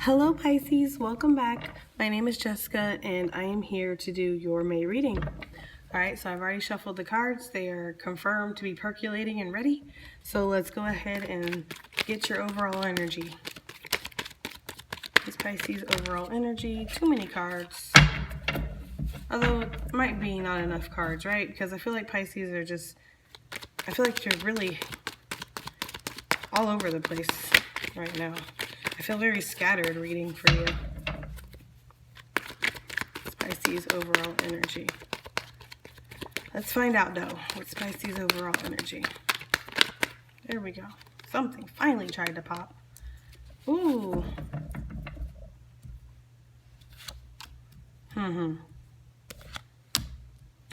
Hello Pisces, welcome back. My name is Jessica and I am here to do your May reading. Alright, so I've already shuffled the cards. They are confirmed to be percolating and ready. So let's go ahead and get your overall energy. This Pisces overall energy, too many cards. Although it might be not enough cards, right? Because I feel like Pisces are just, I feel like you're really all over the place right now. I feel very scattered reading for you. Pisces overall energy. Let's find out though. What's Pisces overall energy? There we go. Something finally tried to pop. Ooh.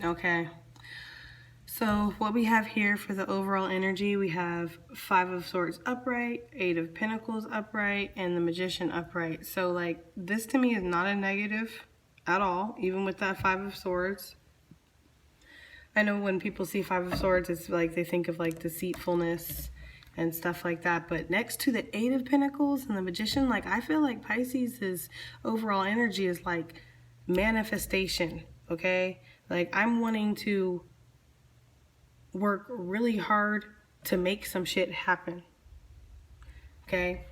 Okay. So what we have here for the overall energy, we have Five of Swords upright, Eight of Pentacles upright, and the Magician upright. So like this to me is not a negative at all, even with that Five of Swords. I know when people see Five of Swords, it's like they think of like deceitfulness and stuff like that. But next to the Eight of Pentacles and the Magician, like I feel like Pisces' overall energy is like manifestation, okay? Like I'm wanting to work really hard to make some shit happen, okay?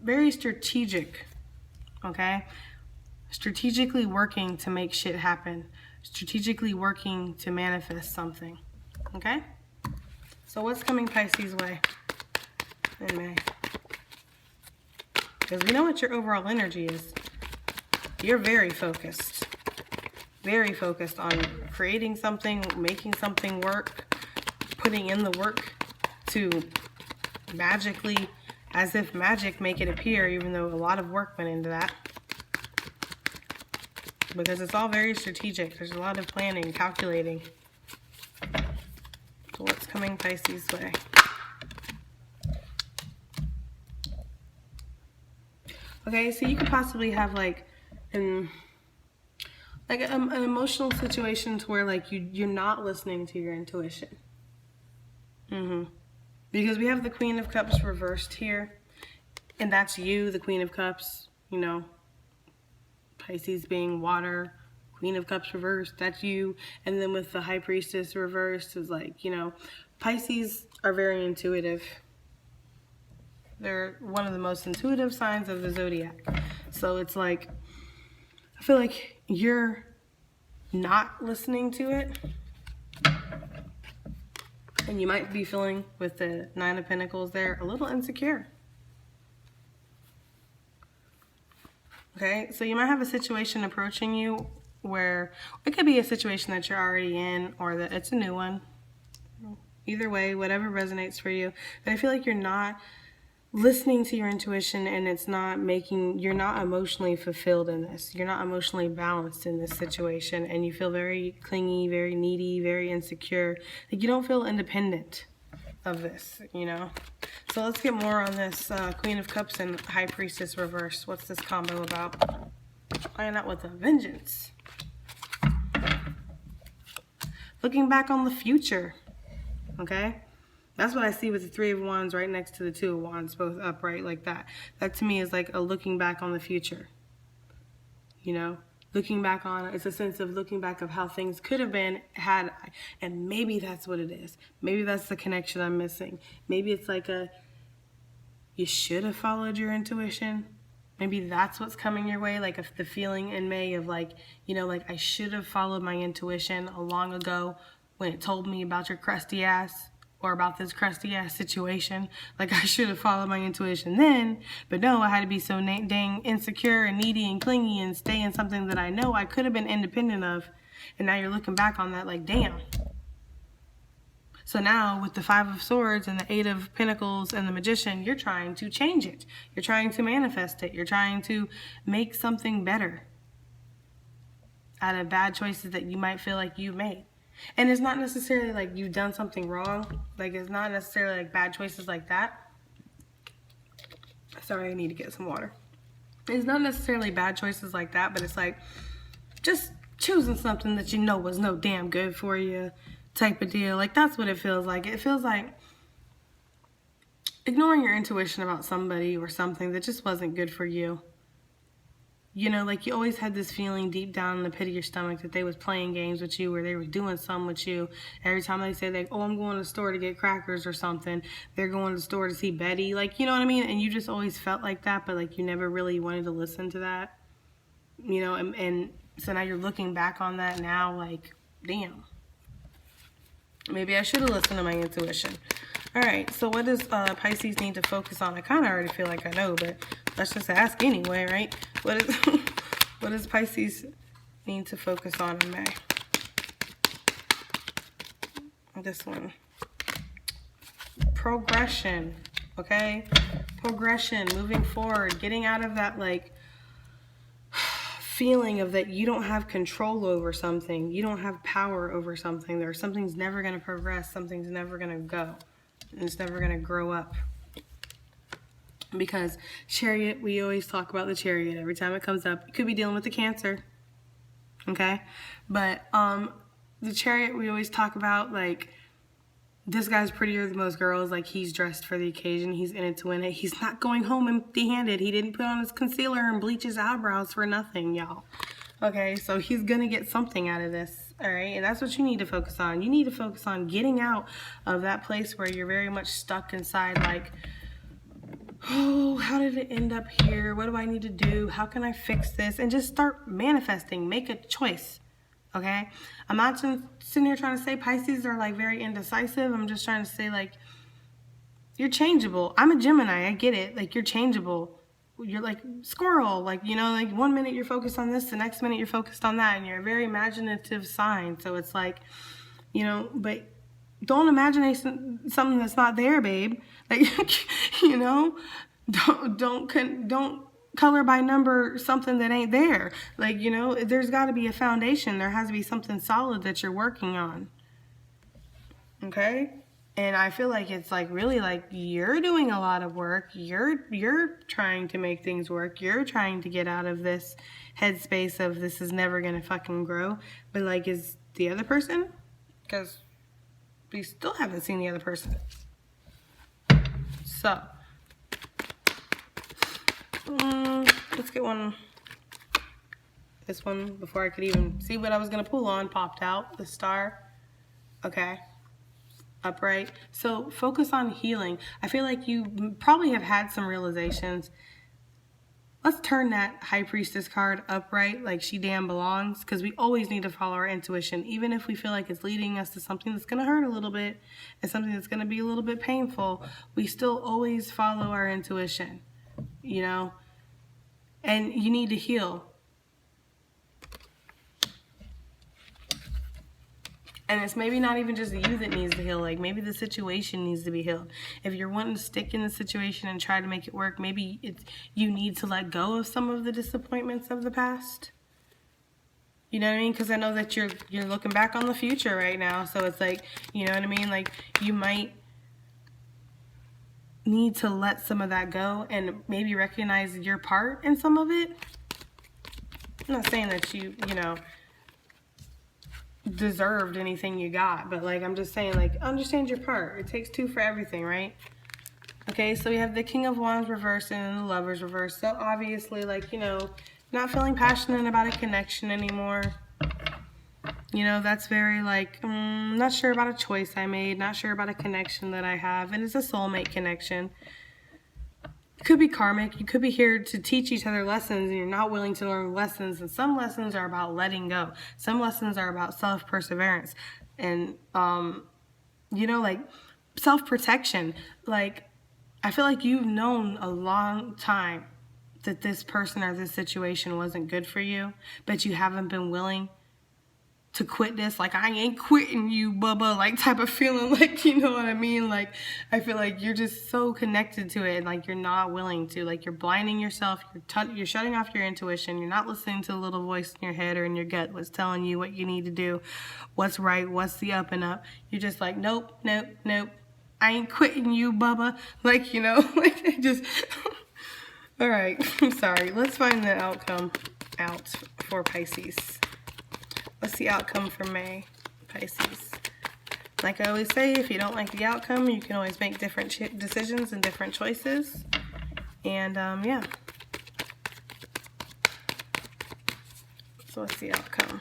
Very strategic, okay? Strategically working to make shit happen. Strategically working to manifest something, okay? So what's coming Pisces way in May? Because we know what your overall energy is. You're very focused on creating something, making something work, putting in the work to magically, as if magic, make it appear, even though a lot of work went into that. Because it's all very strategic. There's a lot of planning, calculating. So what's coming Pisces way? Okay, so you could possibly have like an emotional situation to where like you're not listening to your intuition. Because we have the Queen of Cups reversed here, and that's you, the Queen of Cups, you know, Pisces being water, Queen of Cups reversed, that's you. And then with the High Priestess reversed is like, you know, Pisces are very intuitive. They're one of the most intuitive signs of the zodiac. So it's like, I feel like you're not listening to it. And you might be feeling, with the Nine of Pentacles there, a little insecure. Okay, so you might have a situation approaching you where it could be a situation that you're already in or that it's a new one. Either way, whatever resonates for you. But I feel like you're not listening to your intuition, and it's not making, you're not emotionally fulfilled in this. You're not emotionally balanced in this situation, and you feel very clingy, very needy, very insecure. Like you don't feel independent of this, you know? So let's get more on this Queen of Cups and High Priestess reverse. What's this combo about? Flying out with a vengeance. Looking back on the future, okay? That's what I see with the Three of Wands right next to the Two of Wands, both upright like that. That to me is like a looking back on the future. You know, looking back on, it's a sense of looking back of how things could have been had, and maybe that's what it is. Maybe that's the connection I'm missing. Maybe it's like you should have followed your intuition. Maybe that's what's coming your way, like the feeling in May of like, you know, like I should have followed my intuition long ago when it told me about your crusty ass. Or about this crusty ass situation. Like I should have followed my intuition then, but no, I had to be so dang insecure and needy and clingy and stay in something that I know I could have been independent of. And now you're looking back on that like, damn. So now with the Five of Swords and the Eight of Pentacles and the Magician, you're trying to change it. You're trying to manifest it. You're trying to make something better out of bad choices that you might feel like you made. And it's not necessarily like you've done something wrong. Like it's not necessarily like bad choices like that. Sorry, I need to get some water. It's not necessarily bad choices like that, but it's like just choosing something that you know was no damn good for you type of deal. Like that's what it feels like. It feels like ignoring your intuition about somebody or something that just wasn't good for you. You know, like you always had this feeling deep down in the pit of your stomach that they was playing games with you or they were doing something with you. Every time they say like, oh, I'm going to the store to get crackers or something, they're going to the store to see Betty. Like, you know what I mean? And you just always felt like that, but like you never really wanted to listen to that. You know, and so now you're looking back on that now like, damn. Maybe I should have listened to my intuition. All right, so what does Pisces need to focus on? I kind of already feel like I know, but let's just ask anyway, right? What does Pisces need to focus on in May? This one. Progression, okay? Progression, moving forward, getting out of that, like, feeling of that you don't have control over something. You don't have power over something. Or something's never going to progress. Something's never going to go. It's never going to grow up. Because Chariot, we always talk about the Chariot every time it comes up. You could be dealing with the Cancer. Okay? But the Chariot, we always talk about, like, this guy's prettier than most girls. Like, he's dressed for the occasion. He's in it to win it. He's not going home empty-handed. He didn't put on his concealer and bleach his eyebrows for nothing, y'all. Okay? So he's going to get something out of this. All right, and that's what you need to focus on. You need to focus on getting out of that place where you're very much stuck inside, like, oh, how did it end up here? What do I need to do? How can I fix this? And just start manifesting. Make a choice, okay? I'm not sitting here trying to say Pisces are, like, very indecisive. I'm just trying to say, like, you're changeable. I'm a Gemini. I get it. Like, you're changeable. You're like squirrel, like, you know, like 1 minute you're focused on this, the next minute you're focused on that, and you're a very imaginative sign. So it's like, you know, but don't imagine something that's not there, babe. Like, you know, don't color by number something that ain't there. Like, you know, there's got to be a foundation. There has to be something solid that you're working on. Okay? And I feel like it's like really like you're doing a lot of work. You're trying to make things work. You're trying to get out of this headspace of this is never going to fucking grow. But like, is the other person? Because we still haven't seen the other person. So, let's get one. This one, before I could even see what I was going to pull on, popped out. The star. Okay. Upright. So focus on healing. I feel like you probably have had some realizations. Let's turn that High Priestess card upright, like she damn belongs, because we always need to follow our intuition, even if we feel like it's leading us to something that's going to hurt a little bit and something that's going to be a little bit painful. We still always follow our intuition, you know, and you need to heal. And it's maybe not even just you that needs to heal. Like, maybe the situation needs to be healed. If you're wanting to stick in the situation and try to make it work, maybe you need to let go of some of the disappointments of the past. You know what I mean? Because I know that you're looking back on the future right now. So it's like, you know what I mean? Like, you might need to let some of that go and maybe recognize your part in some of it. I'm not saying that you know, deserved anything you got, but like, I'm just saying, like, understand your part. It takes two for everything, right? Okay, so we have the King of Wands reversed and the Lovers reversed. So obviously, like, you know, not feeling passionate about a connection anymore. You know, that's very like, not sure about a choice I made, not sure about a connection that I have, and it's a soulmate connection. It could be karmic. You could be here to teach each other lessons and you're not willing to learn lessons. And some lessons are about letting go. Some lessons are about self-perseverance. And, you know, like self-protection. Like, I feel like you've known a long time that this person or this situation wasn't good for you, but you haven't been willing to quit this. Like, I ain't quitting you, bubba, like type of feeling, like, you know what I mean? Like, I feel like you're just so connected to it and like you're not willing to, like, you're blinding yourself, you're shutting off your intuition, you're not listening to the little voice in your head or in your gut what's telling you what you need to do, what's right, what's the up and up. You're just like, nope, nope, nope, I ain't quitting you, bubba. Like, you know, like, just all right, I'm sorry. Let's find the outcome out for Pisces. What's the outcome for May, Pisces? Like I always say, if you don't like the outcome, you can always make different decisions and different choices. And yeah. So what's the outcome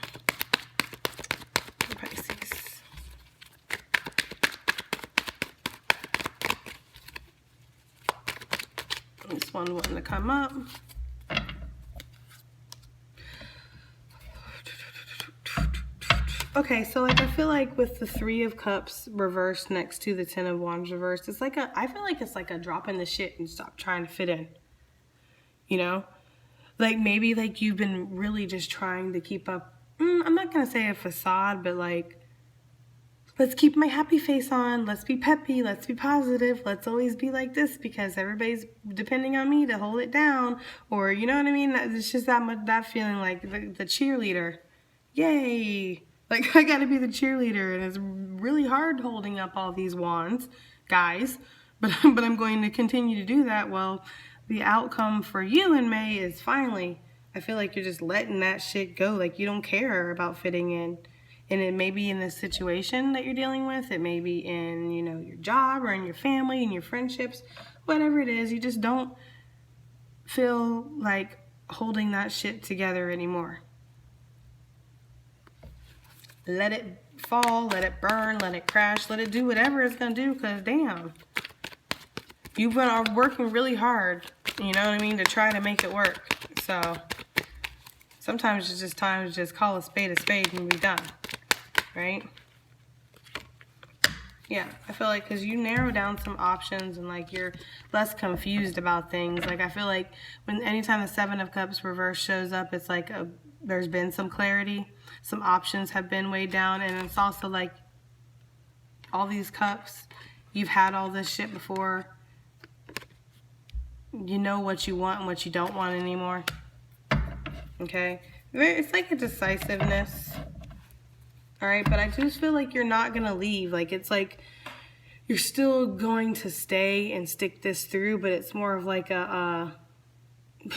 for Pisces? This one wanting to come up. Okay, so like I feel like with the 3 of Cups reversed next to the 10 of Wands reversed, it's like I feel like it's like a drop in the shit and stop trying to fit in. You know? Like maybe like you've been really just trying to keep up, I'm not going to say a facade, but like, let's keep my happy face on, let's be peppy, let's be positive, let's always be like this because everybody's depending on me to hold it down, or you know what I mean? It's just that feeling like the cheerleader. Yay! Like, I gotta be the cheerleader, and it's really hard holding up all these wands, guys, but I'm going to continue to do that. Well, the outcome for you in May is finally, I feel like you're just letting that shit go, like you don't care about fitting in. And it may be in the situation that you're dealing with, it may be in, you know, your job or in your family and your friendships, whatever it is, you just don't feel like holding that shit together anymore. Let it fall, let it burn, let it crash, let it do whatever it's going to do, because damn. You've been working really hard, you know what I mean, to try to make it work. So, sometimes it's just time to just call a spade and be done, right? Yeah, I feel like because you narrow down some options and like you're less confused about things. Like I feel like anytime the 7 of Cups reverse shows up, it's like there's been some clarity. Some options have been weighed down, and it's also like all these cups, you've had all this shit before. You know what you want and what you don't want anymore. Okay? It's like a decisiveness. Alright, but I just feel like you're not going to leave. Like, it's like you're still going to stay and stick this through, but it's more of like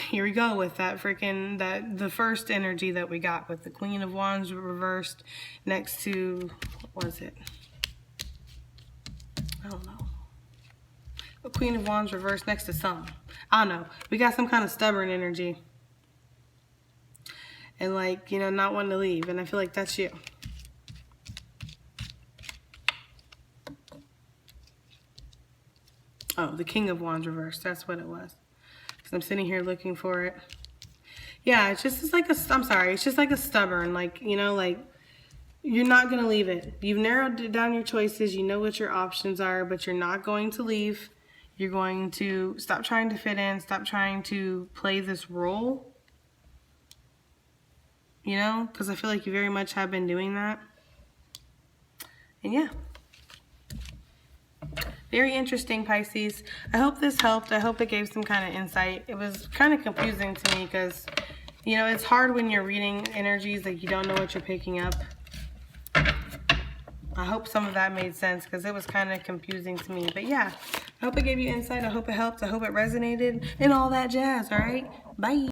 here we go with that freaking, the first energy that we got with the Queen of Wands reversed next to, what was it? I don't know. The Queen of Wands reversed next to something. I don't know. We got some kind of stubborn energy. And like, you know, not wanting to leave. And I feel like that's you. Oh, the King of Wands reversed. That's what it was. Because I'm sitting here looking for it. Yeah, it's just like I'm sorry. It's just like a stubborn, like, you know, like, you're not going to leave it. You've narrowed down your choices. You know what your options are, but you're not going to leave. You're going to stop trying to fit in. Stop trying to play this role. You know, because I feel like you very much have been doing that. And yeah. Very interesting, Pisces. I hope this helped. I hope it gave some kind of insight. It was kind of confusing to me because, you know, it's hard when you're reading energies, like you don't know what you're picking up. I hope some of that made sense because it was kind of confusing to me. But yeah, I hope it gave you insight. I hope it helped. I hope it resonated and all that jazz, all right? Bye.